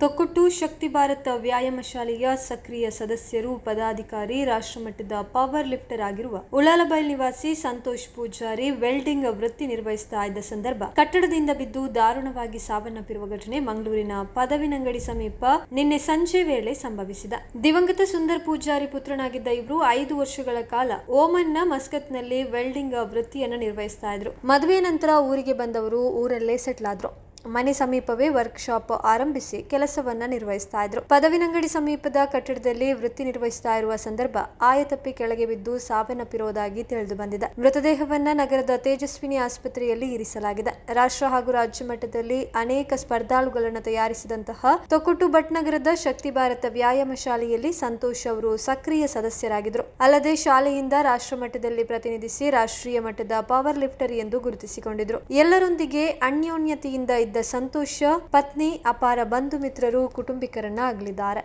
ತೊಕ್ಕೊಟ್ಟು ಶಕ್ತಿ ಭಾರತ ವ್ಯಾಯಾಮ ಶಾಲೆಯ ಸಕ್ರಿಯ ಸದಸ್ಯರು, ಪದಾಧಿಕಾರಿ, ರಾಷ್ಟ್ರಮಟ್ಟದ ಪವರ್ ಲಿಫ್ಟರ್ ಆಗಿರುವ ಉಳ್ಳಾಲಬೈಲ್ ನಿವಾಸಿ ಸಂತೋಷ್ ಪೂಜಾರಿ ವೆಲ್ಡಿಂಗ್ ವೃತ್ತಿ ನಿರ್ವಹಿಸ್ತಾ ಇದ್ದ ಸಂದರ್ಭ ಕಟ್ಟಡದಿಂದ ಬಿದ್ದು ದಾರುಣವಾಗಿ ಸಾವನ್ನಪ್ಪಿರುವ ಘಟನೆ ಮಂಗಳೂರಿನ ಪದವಿನಂಗಡಿ ಸಮೀಪ ನಿನ್ನೆ ಸಂಜೆ ವೇಳೆ ಸಂಭವಿಸಿದೆ. ದಿವಂಗತ ಸುಂದರ್ ಪೂಜಾರಿ ಪುತ್ರನಾಗಿದ್ದ ಇವರು 5 ವರ್ಷಗಳ ಕಾಲ ಓಮನ್ನ ಮಸ್ಕತ್ನಲ್ಲಿ ವೆಲ್ಡಿಂಗ್ ವೃತ್ತಿಯನ್ನು ನಿರ್ವಹಿಸ್ತಾ ಇದ್ರು. ಮದುವೆಯ ನಂತರ ಊರಿಗೆ ಬಂದವರು ಊರಲ್ಲೇ ಸೆಟ್ಲ್ ಆದ್ರು. ಮನೆ ಸಮೀಪವೇ ವರ್ಕ್ ಶಾಪ್ ಆರಂಭಿಸಿ ಕೆಲಸವನ್ನ ನಿರ್ವಹಿಸ್ತಾ ಇದ್ರು. ಪದವಿನಂಗಡಿ ಸಮೀಪದ ಕಟ್ಟಡದಲ್ಲಿ ವೃತ್ತಿ ನಿರ್ವಹಿಸ್ತಾ ಇರುವ ಸಂದರ್ಭ ಆಯತಪ್ಪಿ ಕೆಳಗೆ ಬಿದ್ದು ಸಾವನ್ನಪ್ಪಿರುವುದಾಗಿ ತಿಳಿದು ಬಂದಿದೆ. ಮೃತದೇಹವನ್ನ ನಗರದ ತೇಜಸ್ವಿನಿ ಆಸ್ಪತ್ರೆಯಲ್ಲಿ ಇರಿಸಲಾಗಿದೆ. ರಾಷ್ಟ್ರ ಹಾಗೂ ರಾಜ್ಯ ಮಟ್ಟದಲ್ಲಿ ಅನೇಕ ಸ್ಪರ್ಧಾಳುಗಳನ್ನು ತಯಾರಿಸಿದಂತಹ ತೊಕ್ಕೊಟ್ಟು ಭಟ್ನಗರದ ಶಕ್ತಿ ಭಾರತ ವ್ಯಾಯಾಮ ಶಾಲೆಯಲ್ಲಿ ಸಂತೋಷ್ ಅವರು ಸಕ್ರಿಯ ಸದಸ್ಯರಾಗಿದ್ದರು. ಅಲ್ಲದೆ ಶಾಲೆಯಿಂದ ರಾಷ್ಟ್ರ ಮಟ್ಟದಲ್ಲಿ ಪ್ರತಿನಿಧಿಸಿ ರಾಷ್ಟ್ರೀಯ ಮಟ್ಟದ ಪವರ್ ಲಿಫ್ಟರ್ ಎಂದು ಗುರುತಿಸಿಕೊಂಡಿದ್ರು. ಎಲ್ಲರೊಂದಿಗೆ ಅನ್ಯೋನ್ಯತೆಯಿಂದ ಇದ್ದ ಸಂತೋಷ ಪತ್ನಿ, ಅಪಾರ ಬಂಧು ಮಿತ್ರರು, ಕುಟುಂಬಿಕರನ್ನ ಅಗಲಿದ್ದಾರೆ.